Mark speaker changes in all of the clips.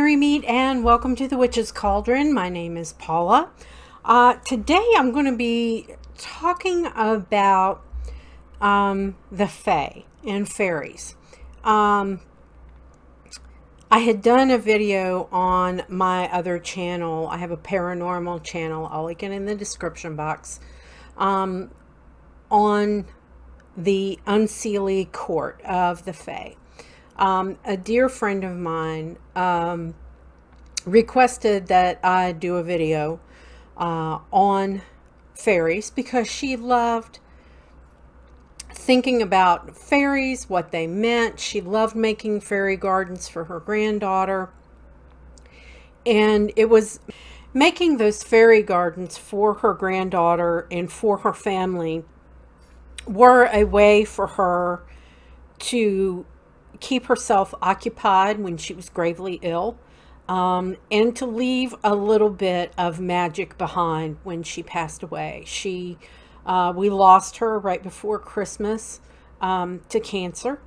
Speaker 1: Merry Meet and welcome to the Witch's Cauldron. My name is Paula. Today I'm going to be talking about the Fae and Fairies. I had done a video on my other channel. I have a paranormal channel. I'll link it in the description box. On the UNSEELIE court of the Fae. A dear friend of mine requested that I do a video on fairies because she loved thinking about fairies, what they meant. She loved making fairy gardens for her granddaughter. And it was making those fairy gardens for her granddaughter and for her family were a way for her to keep herself occupied when she was gravely ill, and to leave a little bit of magic behind when she passed away. We lost her right before Christmas to cancer,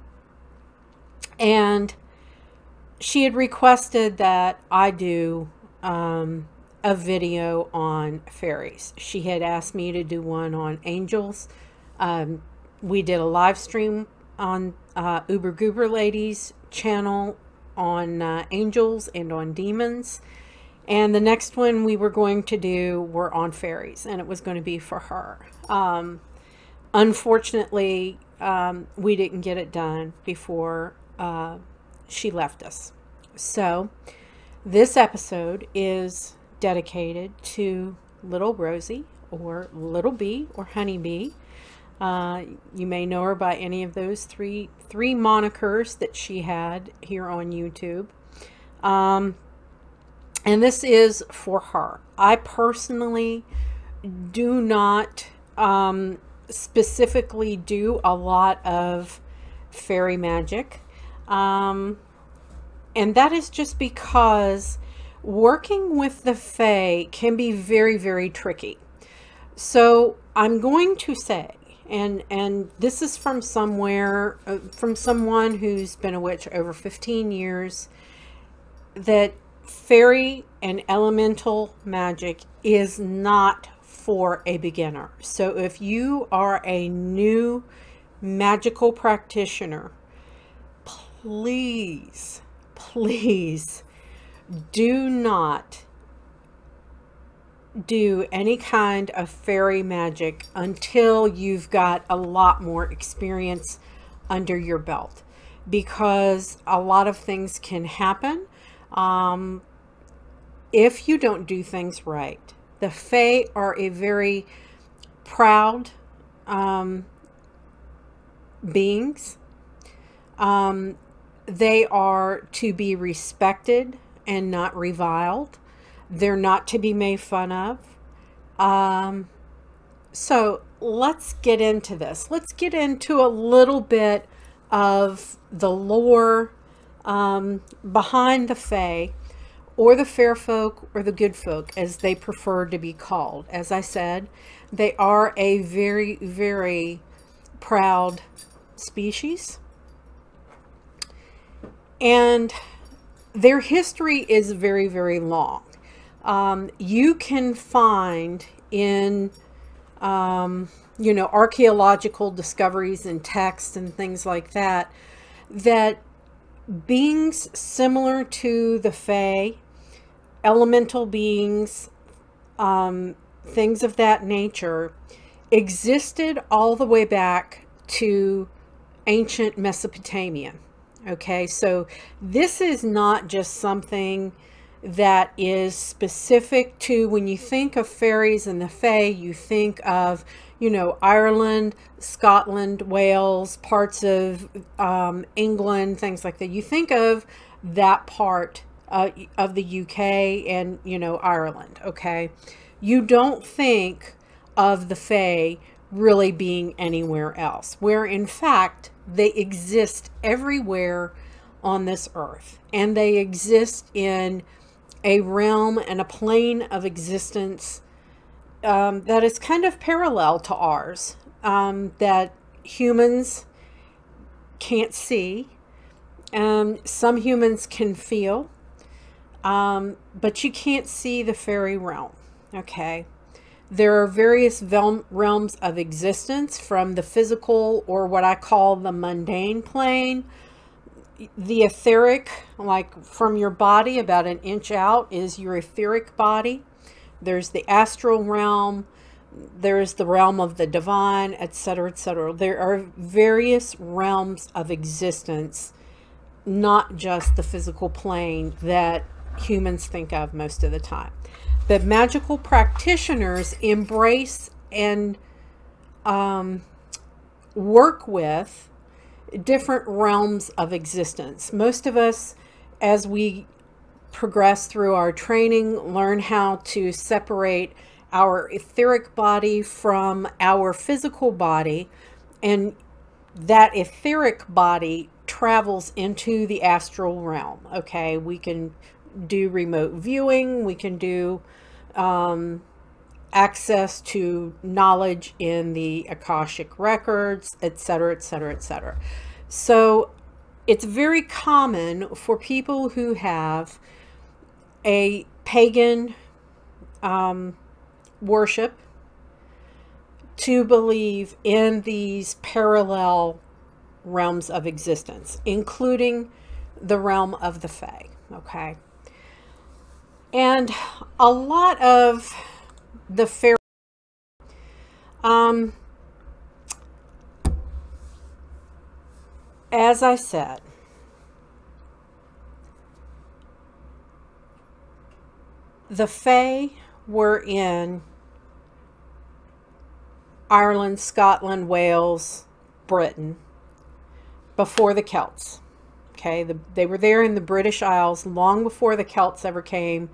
Speaker 1: and she had requested that I do a video on fairies. She had asked me to do one on angels. We did a live stream on Uber Goober Lady's channel on angels and on demons, and the next one we were going to do were on fairies, and it was going to be for her. Unfortunately, we didn't get it done before she left us. So this episode is dedicated to Little Rosie, or Little Bee, or Honeybee. You may know her by any of those three monikers that she had here on YouTube. And this is for her. I personally do not specifically do a lot of fairy magic. And that is just because working with the Fae can be very, very tricky. So I'm going to say, and this is from somewhere, from someone who's been a witch over 15 years, that fairy and elemental magic is not for a beginner. So if you are a new magical practitioner, please, please do not do any kind of fairy magic until you've got a lot more experience under your belt, because a lot of things can happen if you don't do things right. The Fae are a very proud beings. They are to be respected and not reviled. They're not to be made fun of. So let's get into this. Let's get into a little bit of the lore behind the Fae, or the fair folk, or the good folk, as they prefer to be called. As I said, they are a very, very proud species. And their history is very, very long. You can find in, archaeological discoveries and texts and things like that, that beings similar to the Fae, elemental beings, things of that nature, existed all the way back to ancient Mesopotamia. Okay, so this is not just something that is specific to, when you think of fairies and the Fae, you think of, Ireland, Scotland, Wales, parts of England, things like that. You think of that part of the UK and, Ireland, okay? You don't think of the Fae really being anywhere else, where in fact they exist everywhere on this earth, and they exist in a realm and a plane of existence that is kind of parallel to ours, that humans can't see, some humans can feel, but you can't see the fairy realm. Okay. There are various realms of existence, from the physical, or what I call the mundane plane. The etheric, like from your body about an inch out, is your etheric body. There's the astral realm. There's the realm of the divine, etc., etc. There are various realms of existence, not just the physical plane that humans think of most of the time. But magical practitioners embrace and work with different realms of existence. Most of us, as we progress through our training, learn how to separate our etheric body from our physical body, and that etheric body travels into the astral realm. Okay, we can do remote viewing, we can do access to knowledge in the Akashic records, etc., etc., etc. So it's very common for people who have a pagan worship to believe in these parallel realms of existence, including the realm of the Fae. Okay. And a lot of the fairy, as I said, the Fae were in Ireland, Scotland, Wales, Britain before the Celts. Okay, they were there in the British Isles long before the Celts ever came,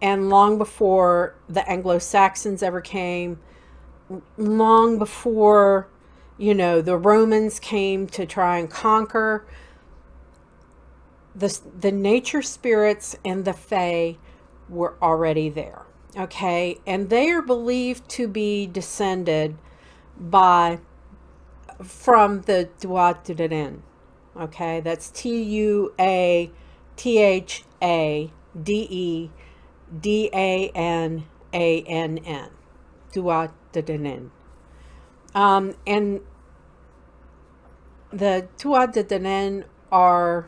Speaker 1: and long before the Anglo-Saxons ever came, long before, you know, the Romans came to try and conquer. The nature spirits and the Fae were already there. Okay, and they are believed to be descended from the DWARVES. Okay, that's TUATHADEDANAAN, DWARVES. And the TUATHA are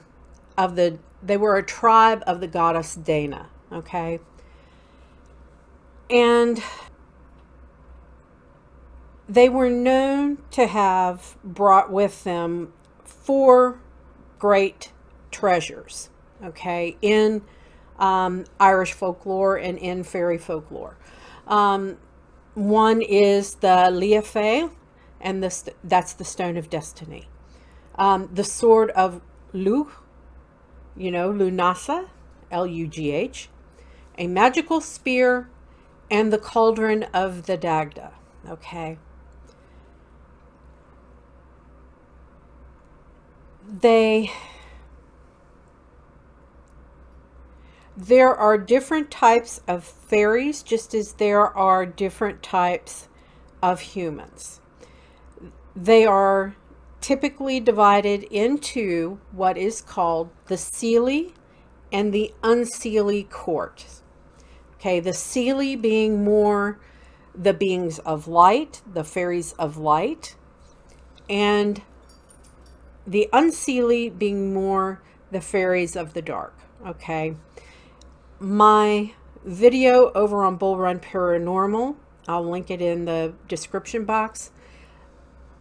Speaker 1: they were a tribe of the goddess Dana. Okay, and they were known to have brought with them 4 great treasures, okay, in Irish folklore and in fairy folklore. One is the Llewellyn, and that's the Stone of Destiny. The Sword of Lugh, you know, Lunasa, L-U-G-H, a magical spear, and the Cauldron of the DAGDA, okay. There are different types of fairies, just as there are different types of humans. They are typically divided into what is called the SEELIE and the UNSEELIE court. Okay, the SEELIE being more the beings of light, the fairies of light, and the UNSEELIE being more the fairies of the dark. Okay, my video over on Bull Run Paranormal, I'll link it in the description box,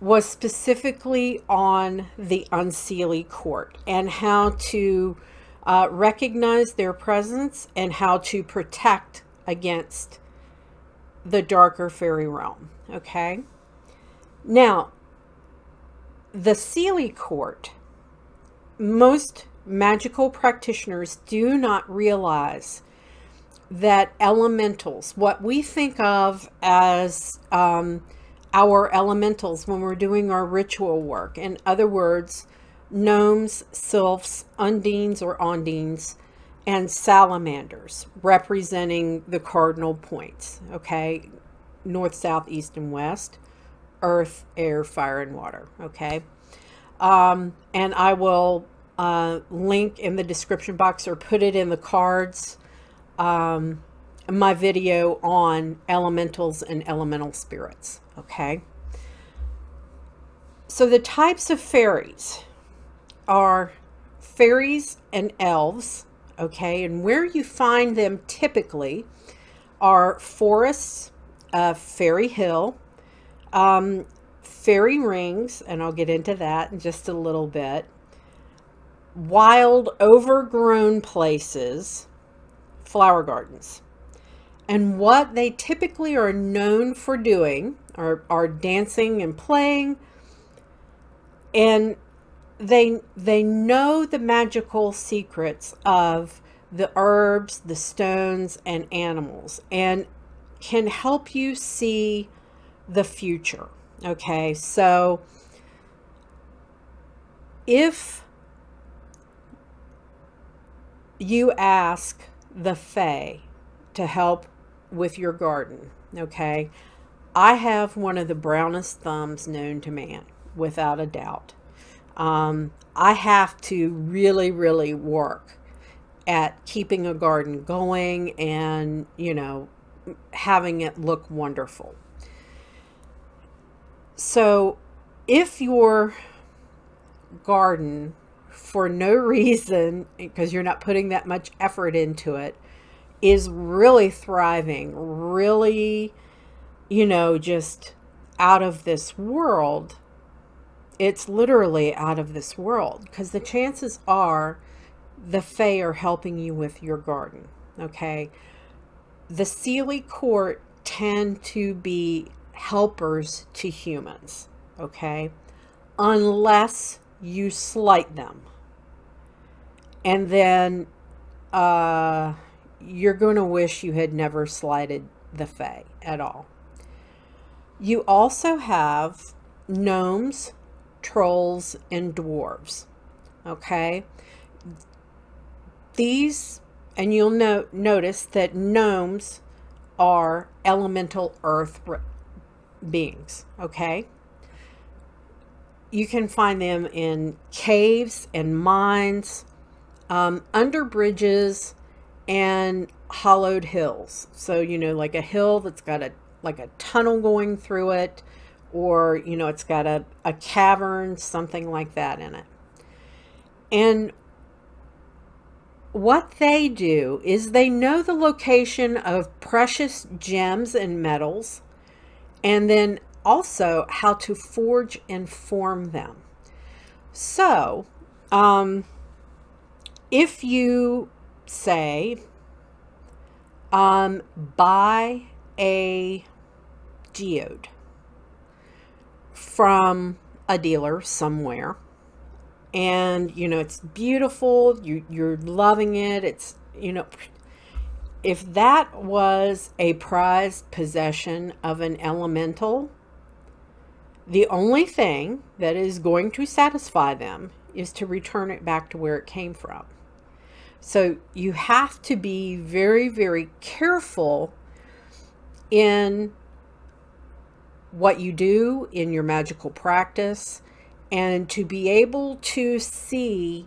Speaker 1: was specifically on the UNSEELIE court and how to recognize their presence and how to protect against the darker fairy realm. Okay, now the SEELIE court, most magical practitioners do not realize that elementals, what we think of as our elementals when we're doing our ritual work, in other words, gnomes, sylphs, undines or ondines, and salamanders, representing the cardinal points, okay, north, south, east, and west, earth, air, fire, and water. Okay, and I will link in the description box or put it in the cards my video on elementals and elemental spirits. Okay. So the types of fairies are fairies and elves. Okay. And where you find them typically are forests, fairy hill, fairy rings, and I'll get into that in just a little bit, wild overgrown places, flower gardens. And what they typically are known for doing are dancing and playing, and they know the magical secrets of the herbs, the stones, and animals, and can help you see the future. Okay, so if you ask the Fae to help with your garden, okay, I have one of the brownest thumbs known to man, without a doubt. I have to really, really work at keeping a garden going and, you know, having it look wonderful. So if your garden, for no reason, because you're not putting that much effort into it, is really thriving, really, you know, just out of this world, it's literally out of this world, because the chances are the Fae are helping you with your garden. Okay. The SEELIE court tend to be helpers to humans. Okay. Unless you slight them. And then you're going to wish you had never slighted the Fae at all. You also have gnomes, trolls, and dwarves. Okay. These, and you'll notice that gnomes are elemental earth beings. Okay. You can find them in caves and mines, under bridges, and hollowed hills. So, you know, like a hill that's got like a tunnel going through it, or, you know, it's got a cavern, something like that in it. And what they do is they know the location of precious gems and metals, and then also how to forge and form them. So, if you say, buy a geode from a dealer somewhere, and, you know, it's beautiful, you're loving it, it's, you know, if that was a prized possession of an elemental, the only thing that is going to satisfy them is to return it back to where it came from. So you have to be very, very careful in what you do in your magical practice, and to be able to see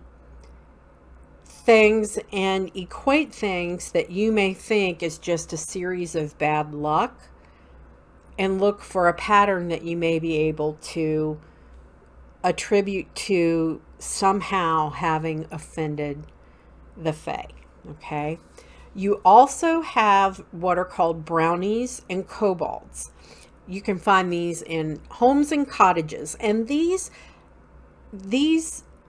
Speaker 1: things and equate things that you may think is just a series of bad luck, and look for a pattern that you may be able to attribute to somehow having offended the Fae. Okay. You also have what are called brownies and kobolds. You can find these in homes and cottages, and these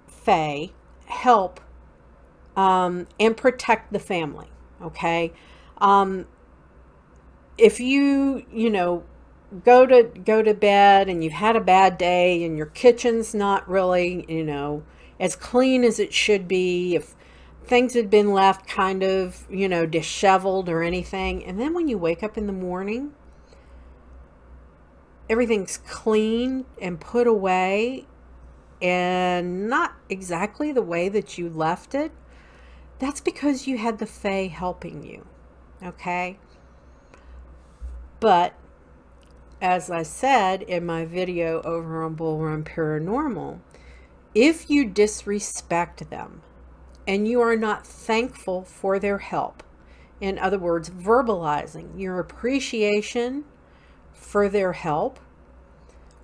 Speaker 1: Fae help and protect the family. Okay. If you know, go to bed and you've had a bad day and your kitchen's not really, you know, as clean as it should be, if things had been left kind of, you know, disheveled or anything, and then when you wake up in the morning, everything's clean and put away and not exactly the way that you left it, that's because you had the Fae helping you. Okay. But as I said in my video over on Bull Run Paranormal, if you disrespect them and you are not thankful for their help, In other words, verbalizing your appreciation for their help,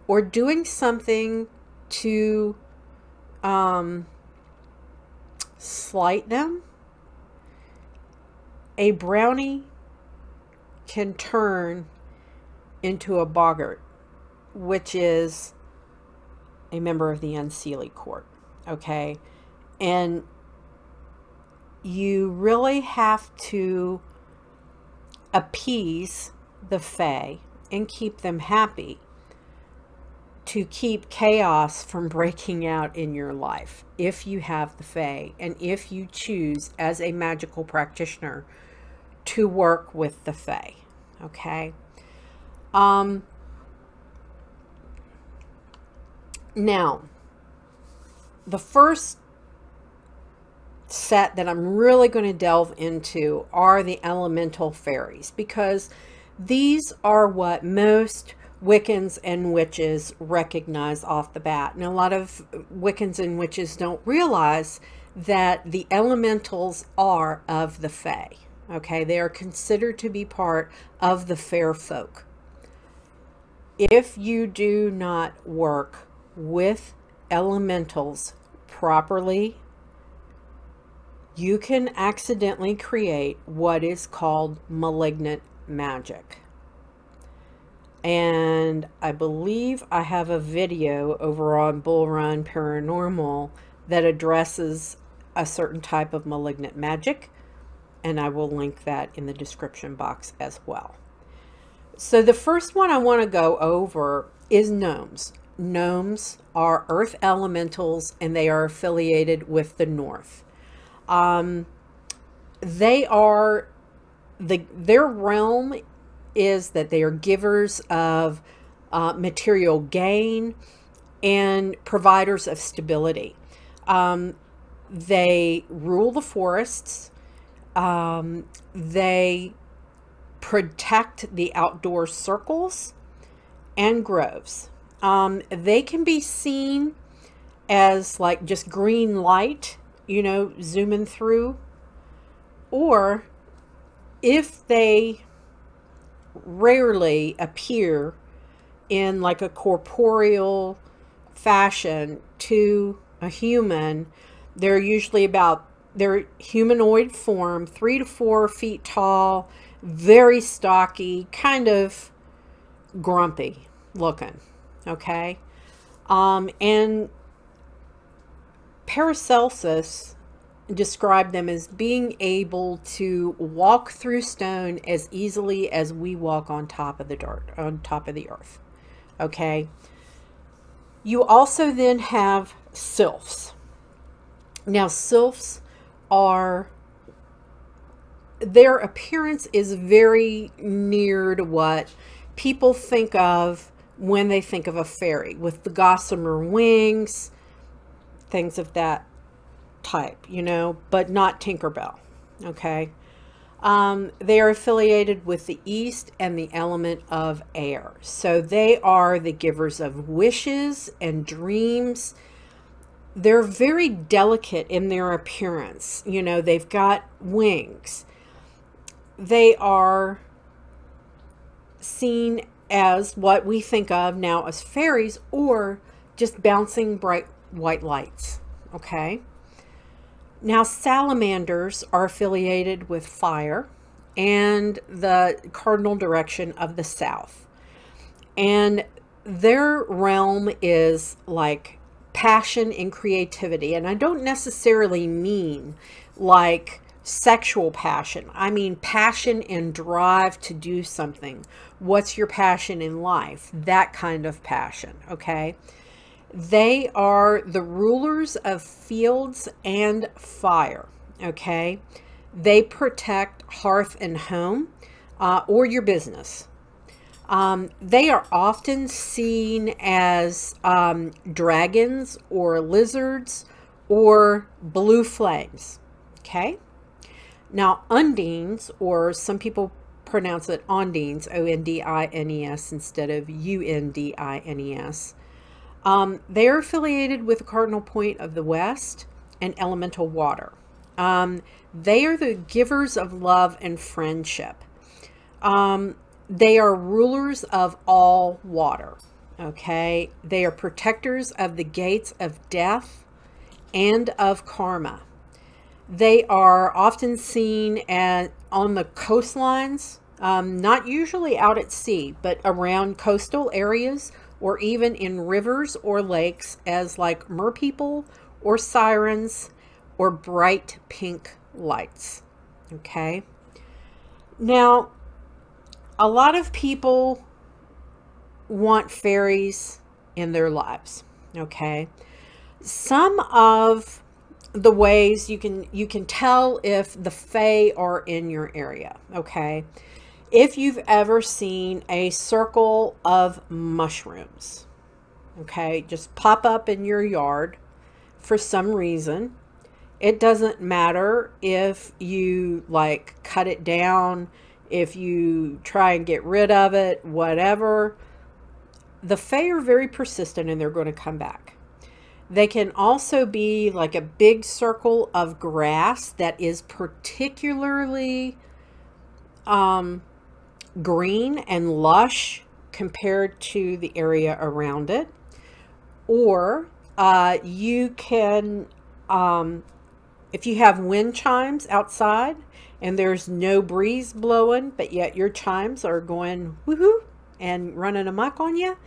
Speaker 1: or doing something to slight them, a brownie can turn into a boggart, which is a member of the UNSEELIE court. Okay, and you really have to appease the Fae and keep them happy to keep chaos from breaking out in your life, if you have the Fae, and if you choose as a magical practitioner to work with the Fae. Okay. Now, the first set that I'm really going to delve into are the elemental fairies, because these are what most Wiccans and witches recognize off the bat. And a lot of Wiccans and witches don't realize that the elementals are of the Fae. Okay, they are considered to be part of the fair folk. If you do not work with elementals properly, you can accidentally create what is called malignant magic. And I believe I have a video over on Bull Run Paranormal that addresses a certain type of malignant magic, and I will link that in the description box as well. So the first one I want to go over is gnomes. Gnomes are earth elementals, and they are affiliated with the north. They are their realm is that they are givers of material gain and providers of stability. They rule the forests. They protect the outdoor circles and groves. They can be seen as like just green light, you know, zooming through, or if they rarely appear in like a corporeal fashion to a human, they're usually about their humanoid form, 3 to 4 feet tall, very stocky, kind of grumpy looking. Okay. And Paracelsus described them as being able to walk through stone as easily as we walk on top of the dirt, on top of the earth. Okay. You also then have SYLPHS. Now, SYLPHS are, their appearance is very near to what people think of when they think of a fairy, with the gossamer wings, things of that type, you know, but not Tinkerbell. Okay. They are affiliated with the east and the element of air. So they are the givers of wishes and dreams. They're very delicate in their appearance. You know, they've got wings. They are seen as what we think of now as fairies, or just bouncing bright white lights. Okay. Now, salamanders are affiliated with fire and the cardinal direction of the south. And their realm is like passion and creativity. And I don't necessarily mean like sexual passion. I mean passion and drive to do something. What's your passion in life? That kind of passion. Okay. They are the rulers of fields and fire. Okay. They protect hearth and home, or your business. They are often seen as dragons or lizards or blue flames. Okay. Now, undines, or some people pronounce it ondines, O-N-D-I-N-E-S instead of U-N-D-I-N-E-S. They are affiliated with the cardinal point of the west and elemental water. They are the givers of love and friendship. They are rulers of all water. Okay, they are protectors of the gates of death and of karma. They are often seen on the coastlines, not usually out at sea, but around coastal areas, or even in rivers or lakes as like merpeople or sirens or bright pink lights. Okay. Now, a lot of people want fairies in their lives. Okay. Some of the ways you can tell if the fae are in your area. Okay. If you've ever seen a circle of mushrooms, okay, just pop up in your yard for some reason. It doesn't matter if you like cut it down, if you try and get rid of it, whatever. The fae are very persistent and they're going to come back. They can also be like a big circle of grass that is particularly green and lush compared to the area around it. Or you can, if you have wind chimes outside and there's no breeze blowing, but yet your chimes are going woohoo and running amok on you,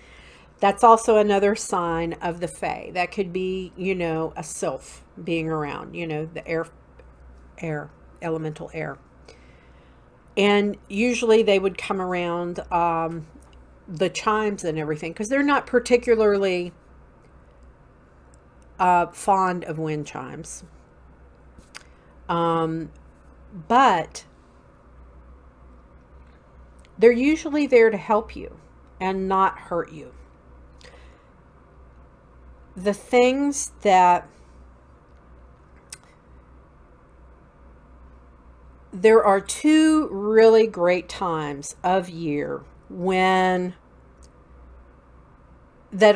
Speaker 1: that's also another sign of the fae. That could be, you know, a sylph being around, you know, the elemental air. And usually they would come around the chimes and everything because they're not particularly fond of wind chimes. But they're usually there to help you and not hurt you. The things that there are two really great times of year that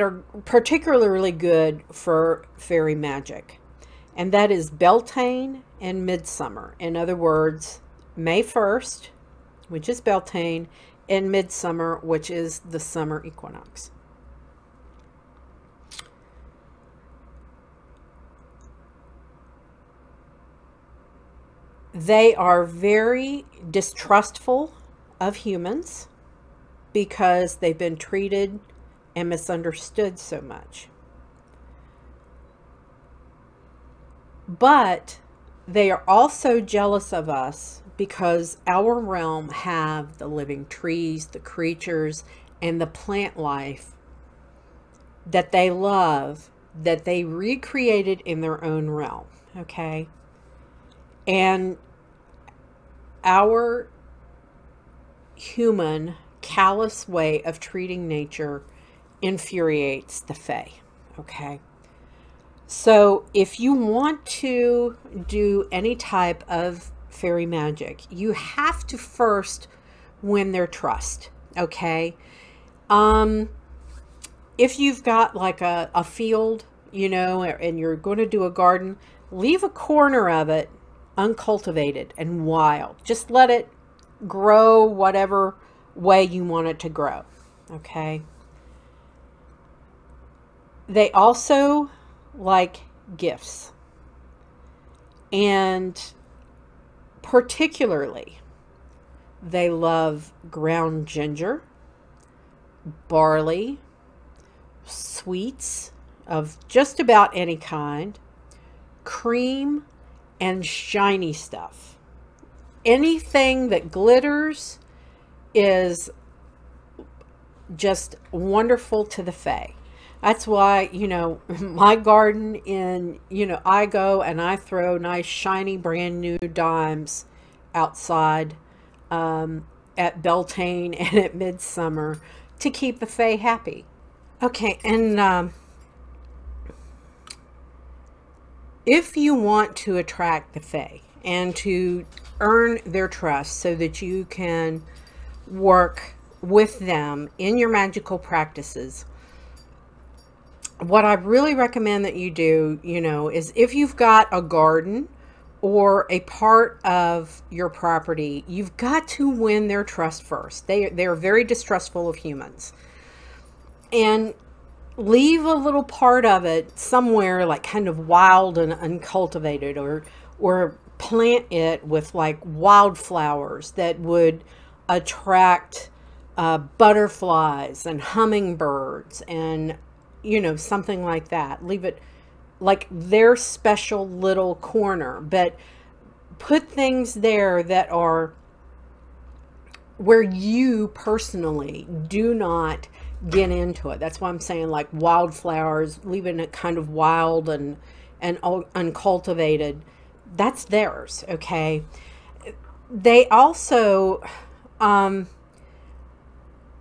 Speaker 1: are particularly good for fairy magic, and that is Beltane and Midsummer. In other words, May 1st, which is Beltane, and Midsummer, which is the summer equinox. They are very distrustful of humans because they've been treated and misunderstood so much. But they are also jealous of us because our realm have the living trees, the creatures, and the plant life that they love, that they recreated in their own realm. Okay. And our human callous way of treating nature infuriates the fae. Okay. So if you want to do any type of fairy magic, you have to first win their trust. Okay. If you've got like a field, you know, and you're going to do a garden, leave a corner of it uncultivated and wild. Just let it grow whatever way you want it to grow. Okay. They also like gifts, and particularly they love ground ginger, barley, sweets of just about any kind, cream, and shiny stuff. Anything that glitters is just wonderful to the fae. That's why, you know, my garden I go and I throw nice shiny brand new dimes outside at Beltane and at Midsummer to keep the fae happy. Okay, and if you want to attract the fae and to earn their trust so that you can work with them in your magical practices, what I really recommend that you do, you know, is if you've got a garden or a part of your property, you've got to win their trust first. They're very distrustful of humans. And leave a little part of it somewhere like kind of wild and uncultivated, or plant it with like wildflowers that would attract butterflies and hummingbirds and, you know, something like that. Leave it like their special little corner, but put things there that are where you personally do not get into it. That's why I'm saying like wildflowers, leaving it kind of wild and uncultivated. That's theirs, okay? They also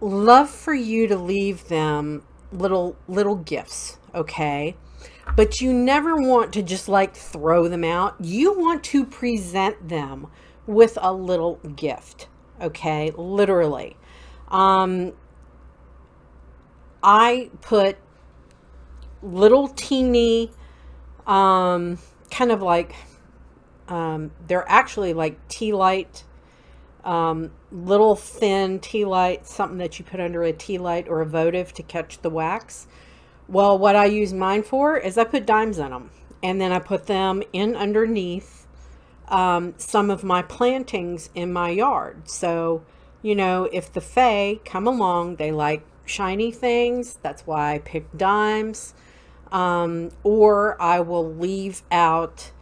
Speaker 1: love for you to leave them little gifts, okay? But you never want to just like throw them out. You want to present them with a little gift, okay? Literally. I put little teeny, kind of like, they're actually like tea light, little thin tea light, something that you put under a tea light or a votive to catch the wax. Well, what I use mine for is I put dimes in them, and then I put them in underneath some of my plantings in my yard. So, you know, if the Fae come along, they like shiny things. That's why I pick dimes. Or I will leave out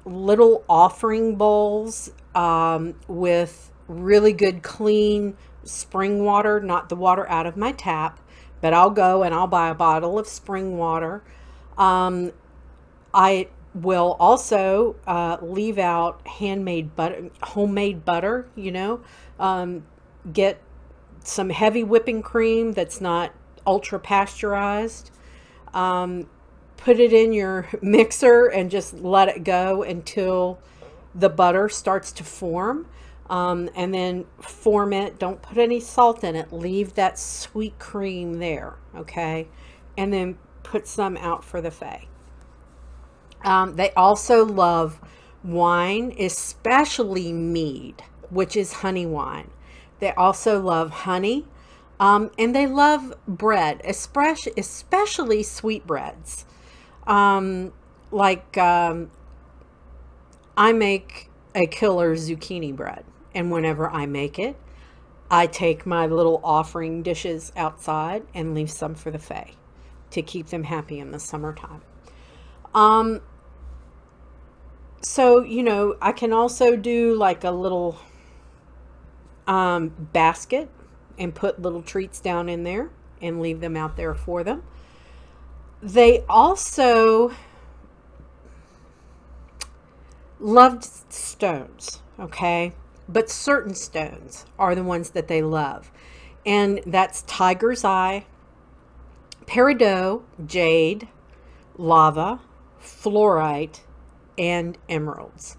Speaker 1: little offering bowls with really good clean spring water, not the water out of my tap, but I'll go and I'll buy a bottle of spring water. I will also leave out handmade butter, homemade butter, you know, get some heavy whipping cream that's not ultra pasteurized. Put it in your mixer and just let it go until the butter starts to form. And then form it. Don't put any salt in it. Leave that sweet cream there, okay? And then put some out for the Fae. They also love wine, especially mead, which is honey wine. They also love honey, and they love bread, especially sweet breads. I make a killer zucchini bread. And whenever I make it, I take my little offering dishes outside and leave some for the Fae to keep them happy in the summertime. So, you know, I can also do like a little basket and put little treats down in there and leave them out there for them. They also loved stones, okay? But certain stones are the ones that they love. And that's tiger's eye, peridot, jade, lava, fluorite, and emeralds.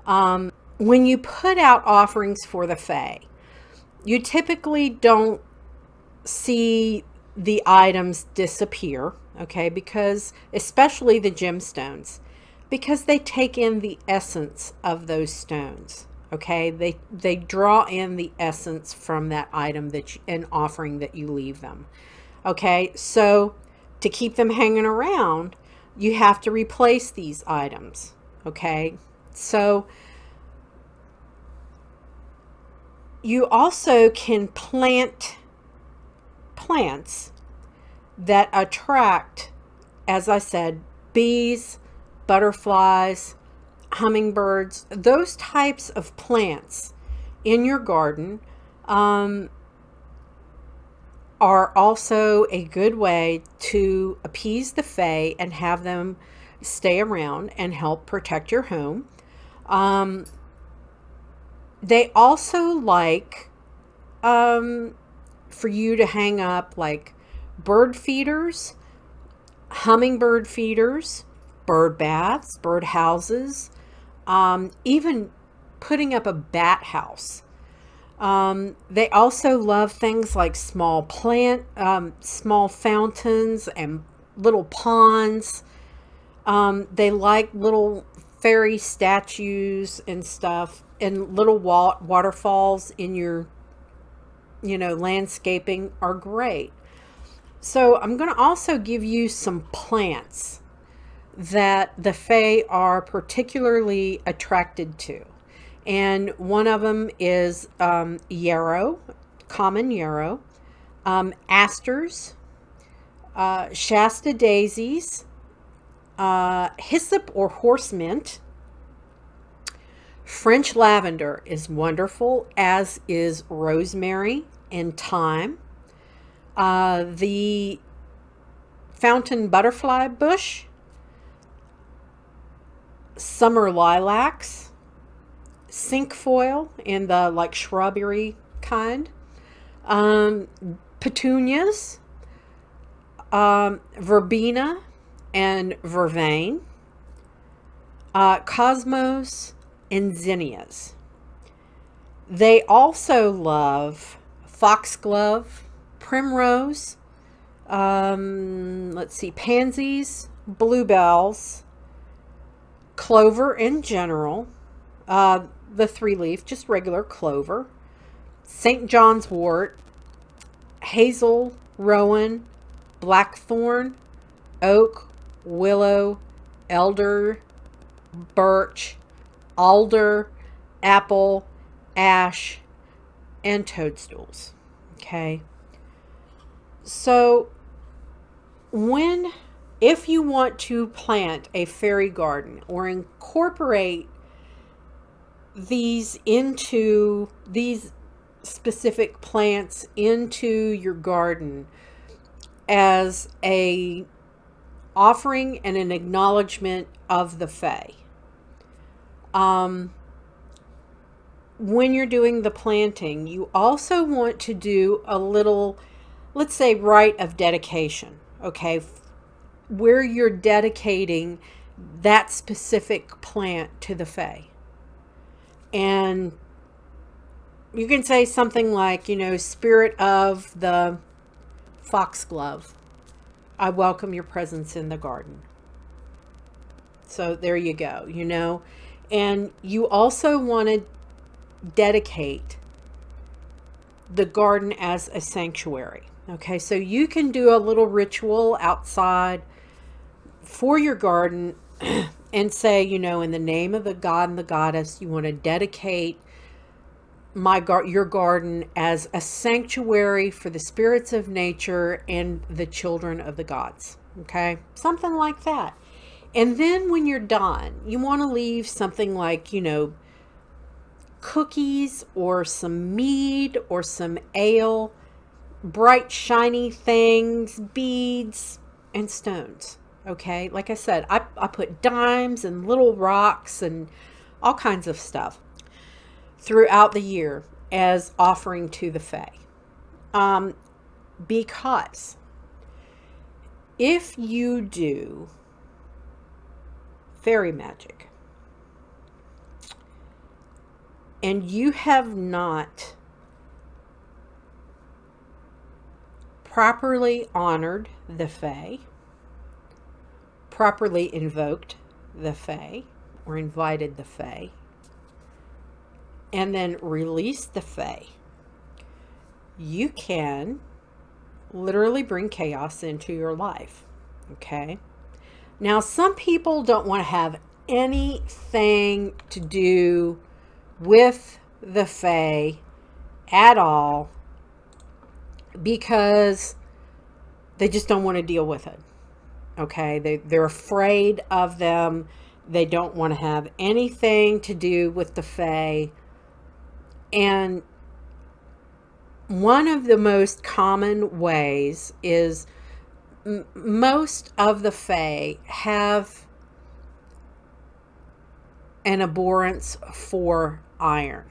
Speaker 1: When you put out offerings for the Fae, you typically don't see the items disappear, okay? Because, especially the gemstones, because they take in the essence of those stones. Okay, they draw in the essence from that item that an offering that you leave them. Okay, so to keep them hanging around, you have to replace these items. Okay, so you also can plant plants that attract, as I said, bees, butterflies, hummingbirds, those types of plants in your garden are also a good way to appease the Fae and have them stay around and help protect your home. They also like for you to hang up like bird feeders, hummingbird feeders, bird baths, bird houses, even putting up a bat house. They also love things like small fountains and little ponds. They like little fairy statues and stuff and little waterfalls in your, you know, landscaping are great. So I'm going to also give you some plants that the Fae are particularly attracted to. And one of them is yarrow, common yarrow, asters, Shasta daisies, hyssop or horse mint. French lavender is wonderful, as is rosemary and thyme. The fountain butterfly bush, summer lilacs, cinquefoil in the like shrubbery kind, petunias, verbena and vervain, cosmos, and zinnias. They also love foxglove, primrose, let's see, pansies, bluebells, clover in general, the three-leaf, just regular clover, St. John's wort, hazel, rowan, blackthorn, oak, willow, elder, birch, alder, apple, ash, and toadstools. Okay. So if you want to plant a fairy garden or incorporate these specific plants into your garden as a offering and an acknowledgement of the Fae, when you're doing the planting, you also want to do a little, let's say, rite of dedication, okay, where you're dedicating that specific plant to the Fae. And you can say something like, you know, spirit of the foxglove, I welcome your presence in the garden. So there you go, you know. And you also want to dedicate the garden as a sanctuary. Okay, so you can do a little ritual outside for your garden and say, you know, in the name of the god and the goddess, you want to dedicate your garden as a sanctuary for the spirits of nature and the children of the gods. Okay, something like that. And then when you're done, you want to leave something like, you know, cookies or some mead or some ale, bright shiny things, beads, and stones. Okay, like I said, I put dimes and little rocks and all kinds of stuff throughout the year as offering to the Fae. Because if you do fairy magic and you have not properly honored the Fae, properly invoked the Fae or invited the Fae, and then release the Fae, you can literally bring chaos into your life. Okay. Now, some people don't want to have anything to do with the Fae at all because they just don't want to deal with it. Okay. They're afraid of them. They don't want to have anything to do with the Fae. And one of the most common ways is most of the Fae have an abhorrence for iron.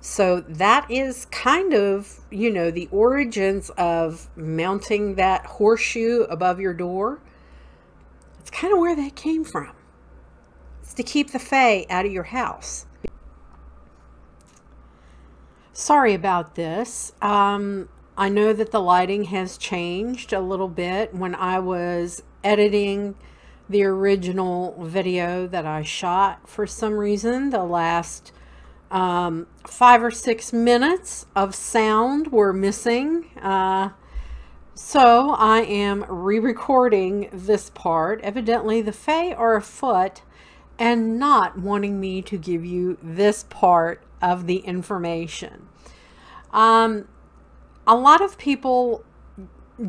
Speaker 1: So that is kind of, you know, the origins of mounting that horseshoe above your door. It's kind of where that came from. It's to keep the Fae out of your house. Sorry about this. I know that the lighting has changed a little bit. When I was editing the original video that I shot. For some reason, the last 5 or 6 minutes of sound were missing. So I am re-recording this part. Evidently the Fae are afoot and not wanting me to give you this part of the information. A lot of people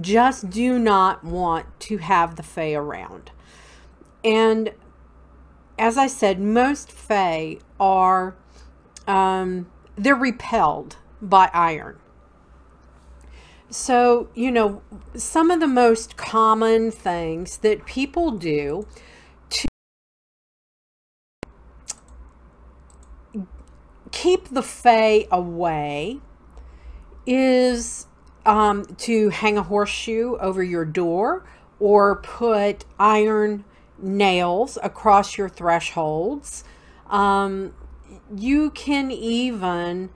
Speaker 1: just do not want to have the Fae around. And as I said, most Fae are, they're repelled by iron. So, you know, some of the most common things that people do to keep the Fae away is to hang a horseshoe over your door or put iron nails across your thresholds. You can even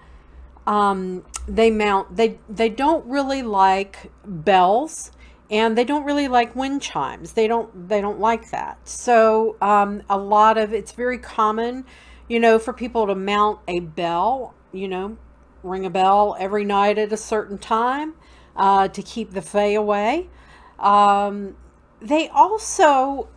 Speaker 1: they don't really like bells, and they don't really like wind chimes. They don't like that. So a lot of it's very common, you know, for people to mount a bell, you know, ring a bell every night at a certain time to keep the Fae away. They also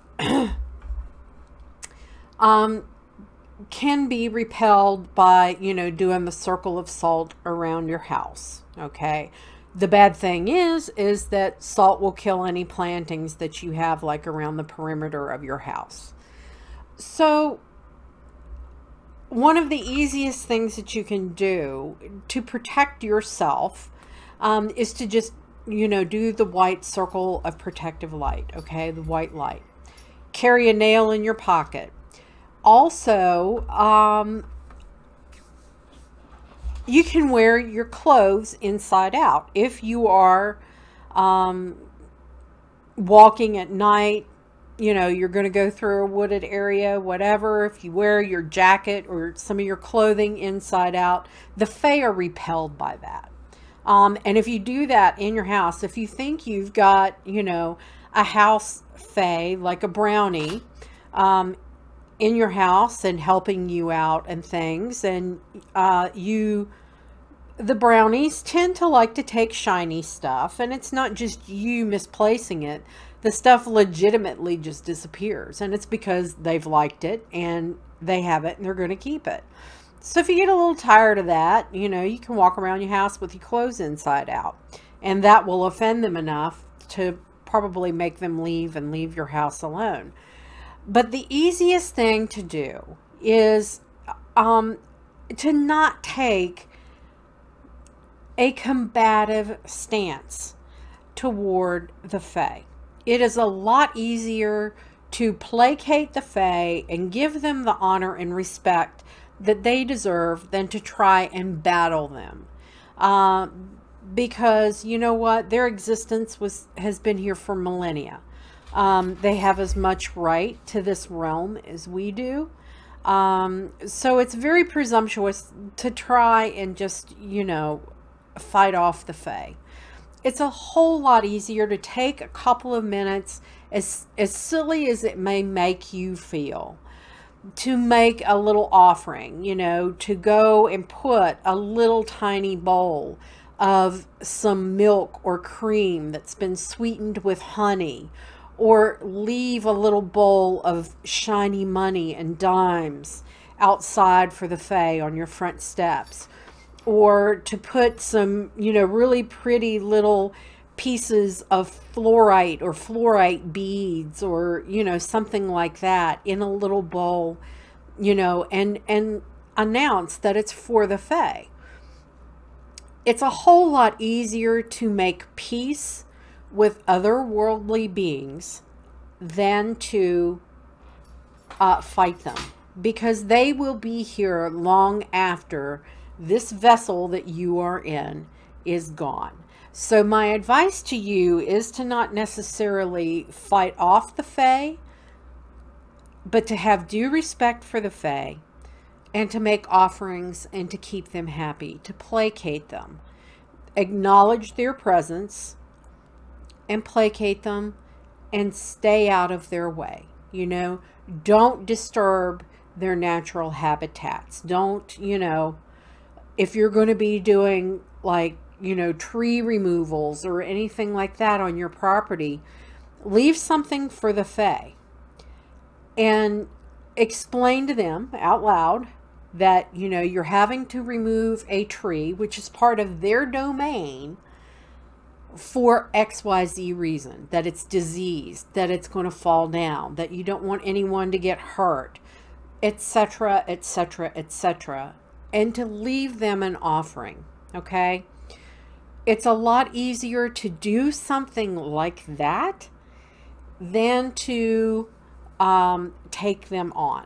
Speaker 1: can be repelled by, you know, doing the circle of salt around your house. Okay. The bad thing is that salt will kill any plantings that you have like around the perimeter of your house. So one of the easiest things that you can do to protect yourself is to just, you know, do the white circle of protective light. Okay. The white light. Carry a nail in your pocket. Also, you can wear your clothes inside out. If you are walking at night, you know, you're going to go through a wooded area, whatever. If you wear your jacket or some of your clothing inside out, the Fae are repelled by that. And if you do that in your house, if you think you've got, you know, a house Fae, like a brownie, in your house and helping you out and things, and the brownies tend to like to take shiny stuff, and it's not just you misplacing it. The stuff legitimately just disappears, and it's because they've liked it and they have it and they're going to keep it. So if you get a little tired of that, you know, you can walk around your house with your clothes inside out, and that will offend them enough to probably make them leave and leave your house alone. But the easiest thing to do is to not take a combative stance toward the Fae. It is a lot easier to placate the Fae and give them the honor and respect that they deserve than to try and battle them. Because you know what? Their existence has been here for millennia. They have as much right to this realm as we do. So it's very presumptuous to try and just, you know, fight off the Fae. It's a whole lot easier to take a couple of minutes, as silly as it may make you feel, to make a little offering, you know, to go and put a little tiny bowl of some milk or cream that's been sweetened with honey, or leave a little bowl of shiny money and dimes outside for the Fae on your front steps, or to put some, you know, really pretty little pieces of fluorite or fluorite beads, or, you know, something like that in a little bowl, you know, and announce that it's for the Fae. It's a whole lot easier to make peace with otherworldly beings than to fight them, because they will be here long after this vessel that you are in is gone. So my advice to you is to not necessarily fight off the Fae, but to have due respect for the Fae, and to make offerings and to keep them happy, to placate them, acknowledge their presence and placate them, and stay out of their way. You know, don't disturb their natural habitats. Don't, you know, if you're going to be doing like, you know, tree removals or anything like that on your property, leave something for the Fae and explain to them out loud that, you know, you're having to remove a tree, which is part of their domain, for XYZ reason, that it's diseased, that it's going to fall down, that you don't want anyone to get hurt, etc., etc., etc., and to leave them an offering. Okay, it's a lot easier to do something like that than to take them on.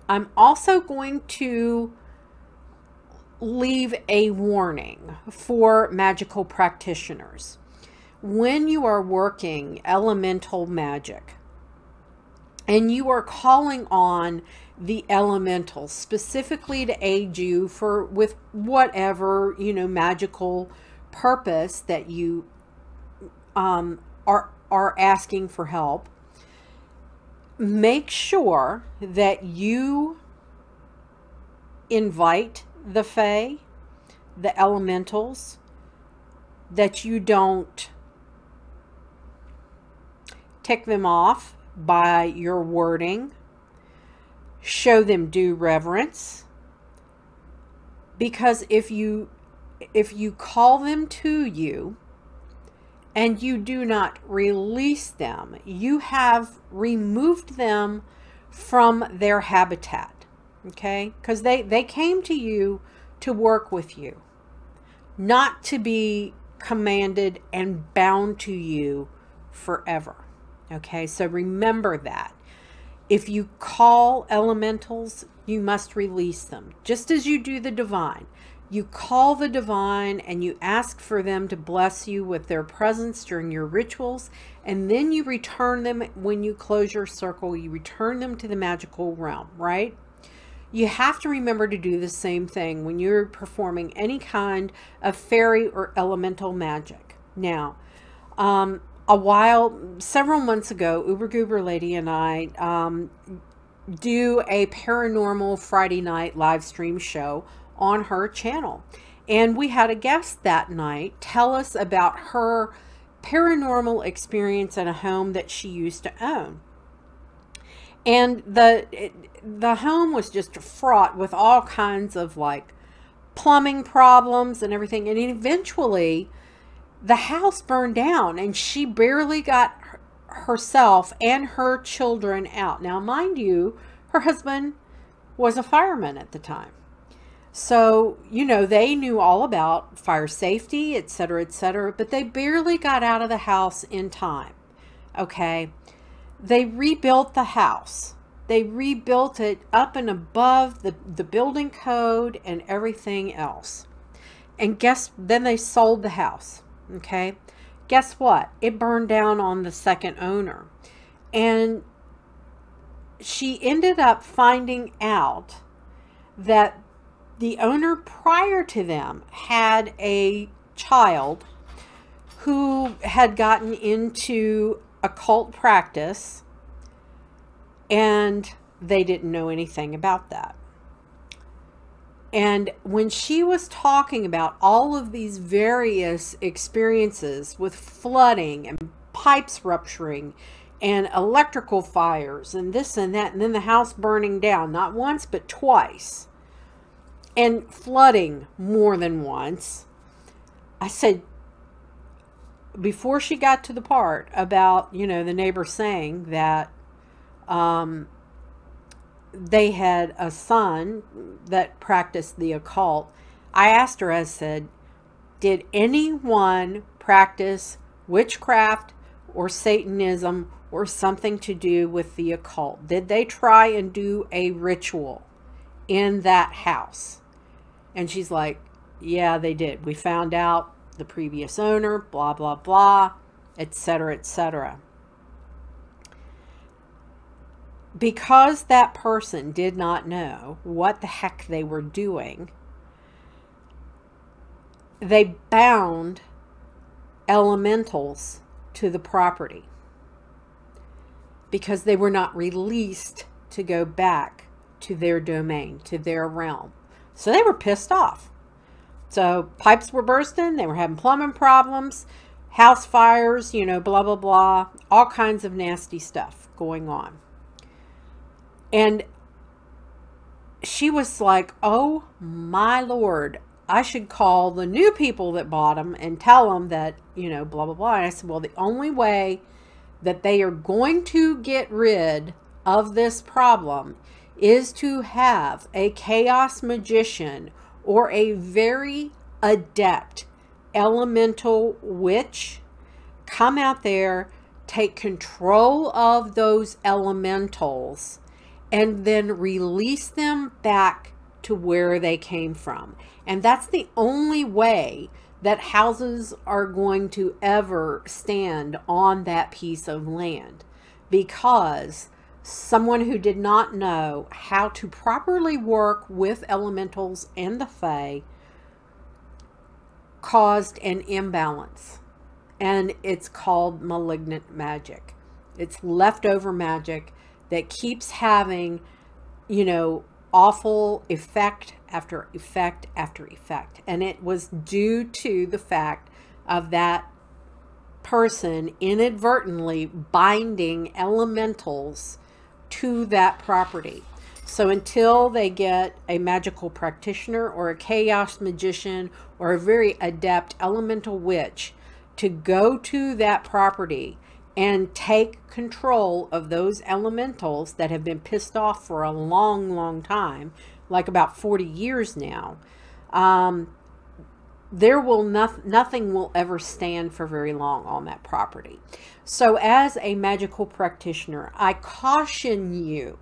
Speaker 1: I'm also going to leave a warning for magical practitioners. When you are working elemental magic and you are calling on the elementals specifically to aid you with whatever, you know, magical purpose that you are asking for help, make sure that you invite the Fae, the elementals, that you don't tick them off by your wording. Show them due reverence, because if you call them to you and you do not release them, you have removed them from their habitat. Okay, because they came to you to work with you, not to be commanded and bound to you forever. Okay, so remember that. If you call elementals, you must release them. Just as you do the divine. You call the divine and you ask for them to bless you with their presence during your rituals, and then you return them when you close your circle. You return them to the magical realm, right? You have to remember to do the same thing when you're performing any kind of fairy or elemental magic. Now, several months ago, Uber Goober Lady and I do a paranormal Friday night live stream show on her channel. And we had a guest that night tell us about her paranormal experience in a home that she used to own. And the home was just fraught with all kinds of like plumbing problems and everything. And eventually the house burned down and she barely got herself and her children out. Now, mind you, her husband was a fireman at the time. So, you know, they knew all about fire safety, etc., but they barely got out of the house in time. Okay. They rebuilt the house. They rebuilt it up and above the building code and everything else. And then they sold the house. Okay. Guess what? It burned down on the second owner. And she ended up finding out that the owner prior to them had a child who had gotten into occult practice, and they didn't know anything about that. And when she was talking about all of these various experiences with flooding and pipes rupturing and electrical fires and this and that, and then the house burning down, not once, but twice, and flooding more than once, I said, before she got to the part about, you know, the neighbor saying that they had a son that practiced the occult, I asked her, I said, did anyone practice witchcraft or Satanism or something to do with the occult? Did they try and do a ritual in that house? And she's like, yeah, they did. We found out the previous owner, blah, blah, blah, etc., etc. Because that person did not know what the heck they were doing, they bound elementals to the property. because they were not released to go back to their domain, to their realm. So they were pissed off. So pipes were bursting, they were having plumbing problems, house fires, you know, blah, blah, blah, all kinds of nasty stuff going on. And she was like, oh my Lord, I should call the new people that bought them and tell them that, you know, blah, blah, blah. And I said, well, the only way that they are going to get rid of this problem is to have a chaos magician or a very adept elemental witch come out there, take control of those elementals, and then release them back to where they came from. And that's the only way that houses are going to ever stand on that piece of land, because someone who did not know how to properly work with elementals and the Fae caused an imbalance. And it's called malignant magic. It's leftover magic that keeps having, you know, awful effect after effect after effect. And it was due to the fact of that person inadvertently binding elementals to that property. So until they get a magical practitioner or a chaos magician or a very adept elemental witch to go to that property and take control of those elementals that have been pissed off for a long, long time, like about 40 years now, there will nothing will ever stand for very long on that property. So as a magical practitioner, I caution you,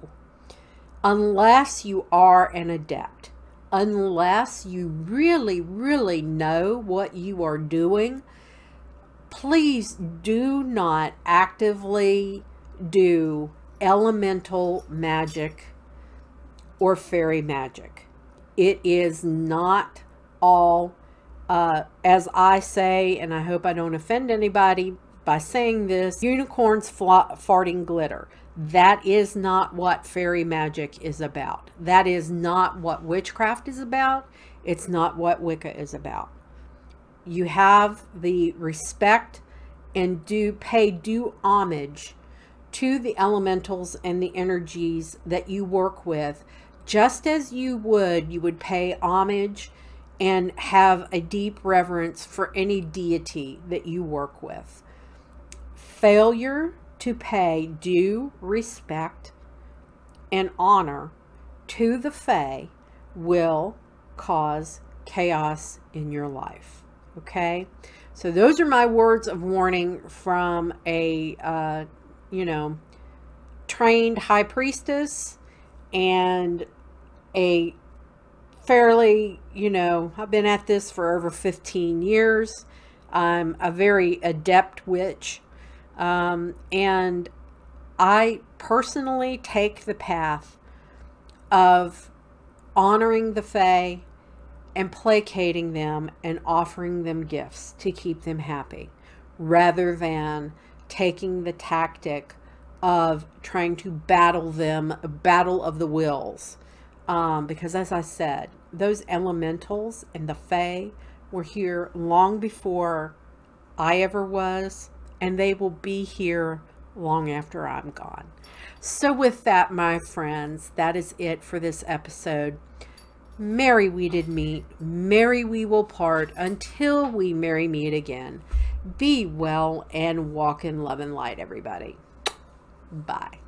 Speaker 1: unless you are an adept, unless you really, really know what you are doing, please do not actively do elemental magic or fairy magic. It is not all, as I say, and I hope I don't offend anybody by saying this, unicorns farting glitter. That is not what fairy magic is about. That is not what witchcraft is about. It's not what Wicca is about. You have the respect and pay due homage to the elementals and the energies that you work with, just as you would pay homage and have a deep reverence for any deity that you work with. Failure to pay due respect and honor to the Fae will cause chaos in your life. Okay, so those are my words of warning from a you know, trained high priestess and a fairly, you know, I've been at this for over 15 years. I'm a very adept witch, and I personally take the path of honoring the Fae and placating them and offering them gifts to keep them happy, rather than taking the tactic of trying to battle them, a battle of the wills. Because as I said, those elementals and the Fae were here long before I ever was, and they will be here long after I'm gone. So with that, my friends, that is it for this episode. Merry we did meet, merry we will part, until we merry meet again. Be well and walk in love and light, everybody. Bye.